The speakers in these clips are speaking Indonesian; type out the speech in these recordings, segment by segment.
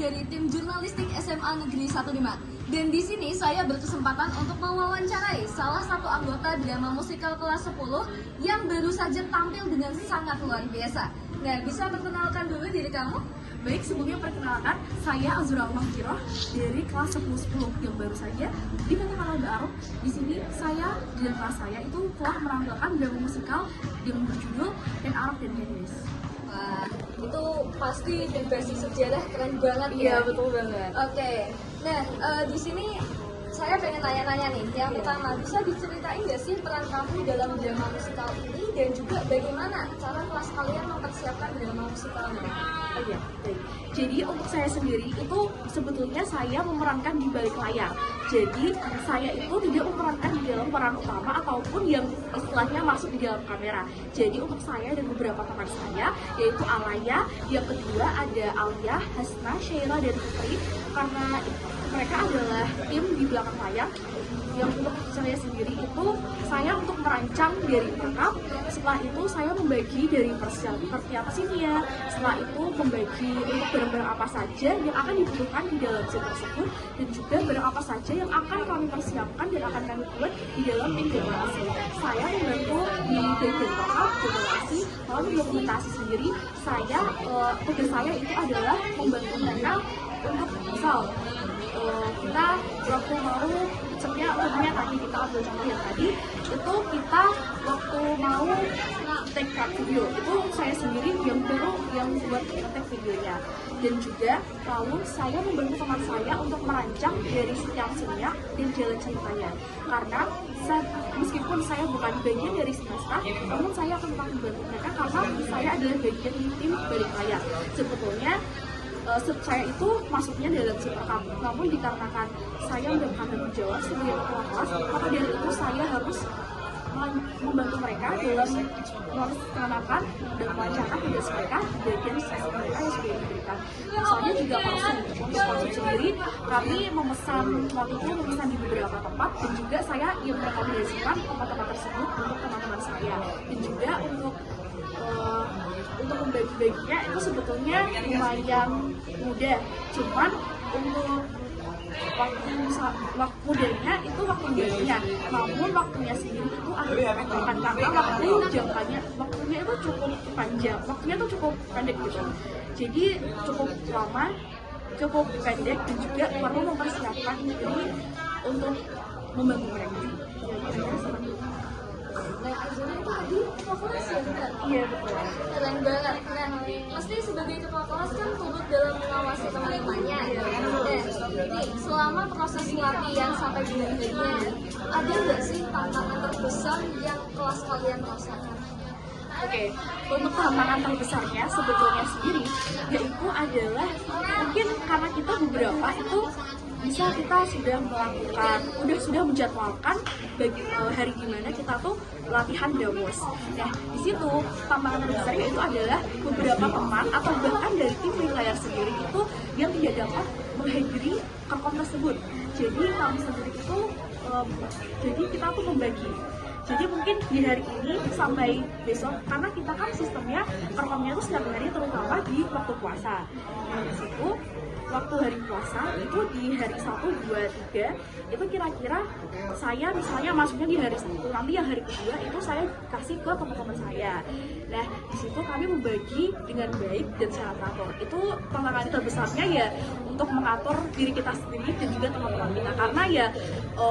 dari tim jurnalistik SMA Negeri 15. Dan di sini saya berkesempatan untuk mewawancarai salah satu anggota drama musikal kelas 10 yang baru saja tampil dengan sangat luar biasa. Nah, bisa perkenalkan dulu diri kamu? Baik, sebelumnya perkenalkan, saya Azura Mahkiroh dari kelas 10 yang baru saja dikatakan oleh Mbak Arum. Di sini saya di dalam kelas saya itu telah menampilkan drama musikal yang berjudul Dan Arab dan Gadis. Wah, itu pasti berbasis sejarah keren banget ya. Iya, betul banget. Oke, nah di sini saya pengen nanya-nanya nih. Yang pertama, bisa diceritain nggak sih peran kamu dalam drama musikal ini dan juga bagaimana cara kelas kalian mempersiapkan drama musikalnya? Oh iya, baik. Jadi untuk saya sendiri itu sebetulnya saya memerankan di balik layar. Jadi saya itu tidak memerankan di dalam peran utama ataupun yang istilahnya masuk di dalam kamera. Jadi untuk saya dan beberapa teman saya, yaitu Alaya, yang kedua ada Alia, Hasna, Sheila, dan Putri. Karena mereka adalah tim di belakang layar. Yang untuk saya sendiri itu saya untuk merancang dari makeup. Setelah itu saya membagi dari persiapannya. Setelah itu membagi untuk barang-barang apa saja yang akan dibutuhkan di dalam scene tersebut dan juga barang apa saja yang akan kami persiapkan dan akan kami buat di dalam tim dekorasi. Saya membantu di bagian makeup, dekorasi, lalu dokumentasi sendiri. Tugas saya itu adalah membantu mereka untuk misal kita waktu mau contohnya tadi kita ambil contoh yang tadi itu kita waktu mau take video itu saya sendiri yang buat take videonya dan juga lalu saya membantu teman saya untuk merancang dari setiap scene dan jalan ceritanya karena meskipun saya bukan bagian dari semesta namun saya akan tetap membantu mereka karena saya adalah bagian tim balik layar. Sebetulnya saya itu masuknya dalam rekam, namun dikarenakan saya mendapatkan tanggung jawab sebagai ketua kelas, maka dari itu saya harus membantu mereka dalam melaksanakan dan melancarkan tugas mereka di bagian sesi mereka yang sudah diberikan. Misalnya juga konsum sendiri, kami memesan di beberapa tempat dan juga saya yang merekomendasikan tempat-tempat tersebut untuk teman-teman saya dan juga untuk membagi-baginya itu sebetulnya lumayan mudah, cuman untuk waktu mudahnya itu waktu baginya, namun waktunya sendiri itu agak memberatkan karena waktunya itu cukup panjang, waktunya itu cukup pendek gitu, jadi cukup lama, cukup pendek dan juga perlu mempersiapkan diri untuk membantu mereka. Nah, Azura itu tadi ketua kelas ya, benar? Iya, betul. Keren banget. Nah, pasti sebagai ketua kelas kan turut dalam mengawasi teman-temannya. Nah, nih, selama proses latihan sampai dengan hari ada nggak sih tantangan terbesar yang kelas kalian rasakan? Untuk tantangan terbesarnya sebetulnya sendiri yaitu adalah mungkin karena kita beberapa itu bisa kita sudah melakukan, sudah menjadwalkan hari gimana kita tuh latihan demos. Nah, di situ tantangan terbesarnya itu adalah beberapa teman atau bahkan dari tim di layar sendiri itu yang tidak dapat menghadiri kerkom tersebut. Jadi kami sendiri itu, jadi kita tuh membagi. Jadi mungkin di hari ini sampai besok, karena kita kan sistemnya kerkomnya itu setiap hari terutama di waktu puasa. Nah, di situ waktu hari puasa itu di hari 1, 2, 3 itu kira-kira saya misalnya masuknya di hari 1, nanti yang hari kedua itu saya kasih ke teman-teman saya. Nah, di situ kami membagi dengan baik dan secara teratur. Itu tantangan terbesarnya ya untuk mengatur diri kita sendiri dan juga teman-teman kita karena ya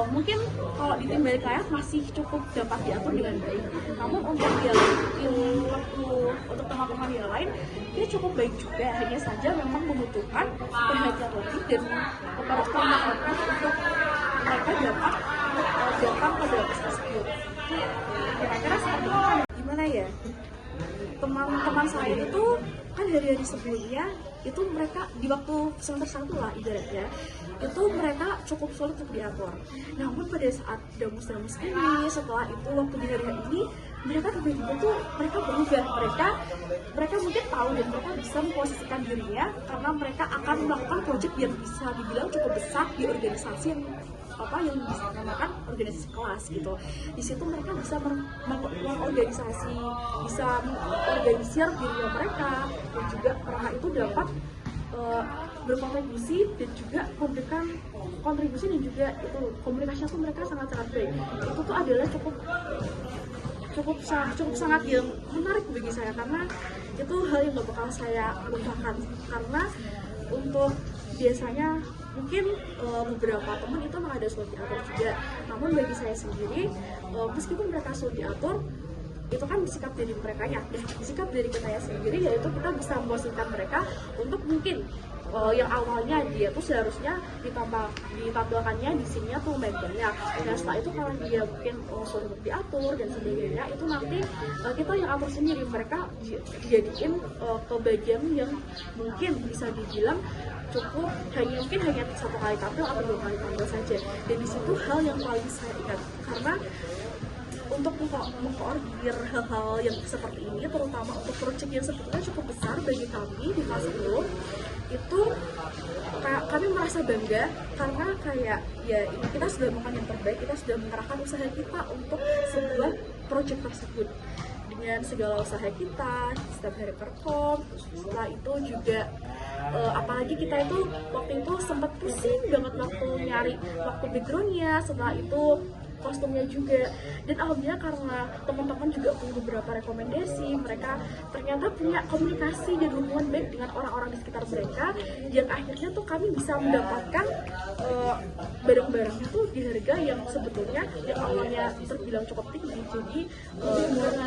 mungkin kalau di tim balik layar masih cukup dapat diatur dengan baik. Namun untuk untuk teman-teman yang lain dia cukup baik juga, hanya saja memang membutuhkan perhatian lebih dan kepada untuk mereka dapat datang ke dalam tersebut. Kira-kira seperti itu. Gimana ya? Teman-teman saya itu kan hari-hari sebelumnya itu mereka di waktu semester 1 lah ibaratnya itu mereka cukup sulit untuk diatur. Namun pada saat damus-damus ini setelah itu waktu di hari ini mereka tiba-tiba tuh mereka berubah, mereka mungkin tahu dan mereka bisa memposisikan dirinya karena mereka akan melakukan proyek yang bisa dibilang cukup besar di organisasi yang bisa dinamakan organisasi kelas gitu. Di situ mereka bisa mengorganisasi, bisa mengorganisir diri mereka dan juga mereka itu dapat berkontribusi dan juga memberikan kontribusi, dan juga itu komunikasinya tuh mereka sangat-sangat baik. Itu tuh adalah cukup sangat yang menarik bagi saya, karena itu hal yang gak bakal saya lupakan. Karena untuk biasanya mungkin beberapa teman itu memang ada sulit diatur juga, namun bagi saya sendiri meskipun mereka sulit diatur, itu kan sikap dari mereka ya, sikap dari kita sendiri, yaitu kita bisa memposisikan mereka untuk mungkin yang awalnya dia tuh seharusnya ditampilkannya di sini tuh lumayan banyak. Nah setelah itu kalau dia mungkin sulit untuk diatur dan sebagainya, itu nanti kita yang atur sendiri, mereka dijadiin ke bagian yang mungkin bisa dibilang cukup hanya satu kali tampil atau 2 kali tampil saja. Dan di situ hal yang paling saya ingat, karena untuk mengkoordinir hal-hal yang seperti ini, terutama untuk proyek yang sebetulnya cukup besar bagi kami di kelas 10, itu kami merasa bangga karena kayak ya ini kita sudah melakukan yang terbaik, kita sudah mengerahkan usaha kita untuk sebuah proyek tersebut dengan segala usaha kita, setiap hari perform. Setelah itu juga apalagi kita itu waktu itu sempat pusing banget waktu nyari waktu backgroundnya, setelah itu kostumnya juga. Dan alhamdulillah karena teman-teman juga punya beberapa rekomendasi, mereka ternyata punya komunikasi dan hubungan baik dengan orang-orang di sekitar mereka, yang akhirnya tuh kami bisa mendapatkan barang-barangnya tuh di harga yang sebetulnya yang awalnya terbilang cukup tinggi. Jadi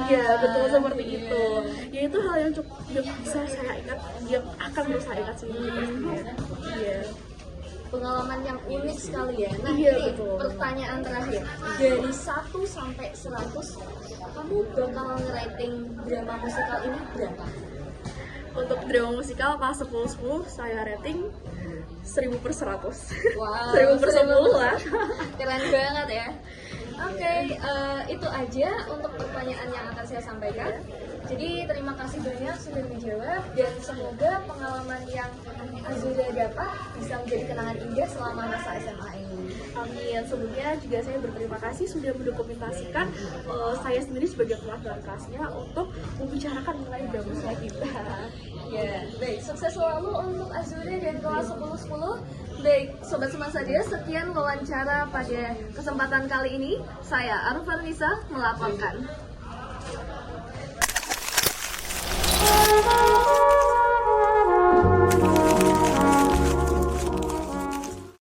ya betul seperti itu. Ya itu hal yang cukup yang bisa saya ingat, yang akan terus saya ingat sih. Iya. Pengalaman yang unik sekali ya. Nah, Iya, ini betul. pertanyaan terakhir. Dari 1 sampai 100, kamu bakal ngerating drama musikal ini berapa? Untuk drama musikal kelas 10 saya rating 1000/100. Wow, 1000/10 lah. Keren banget ya. Oke, itu aja untuk pertanyaan yang akan saya sampaikan. Jadi terima kasih banyak sudah menjawab, dan semoga pengalaman yang Azura dapat bisa menjadi kenangan indah selama masa SMA ini. Amin. Sebelumnya juga saya berterima kasih sudah mendokumentasikan saya sendiri sebagai pelajar kelasnya untuk membicarakan mengenai drama saya kita. Ya, baik. Sukses selalu untuk Azura dan kelas 10-10. Baik, Sobat Seman saja, sekian wawancara pada kesempatan kali ini. Saya Arufan Nisa melaporkan.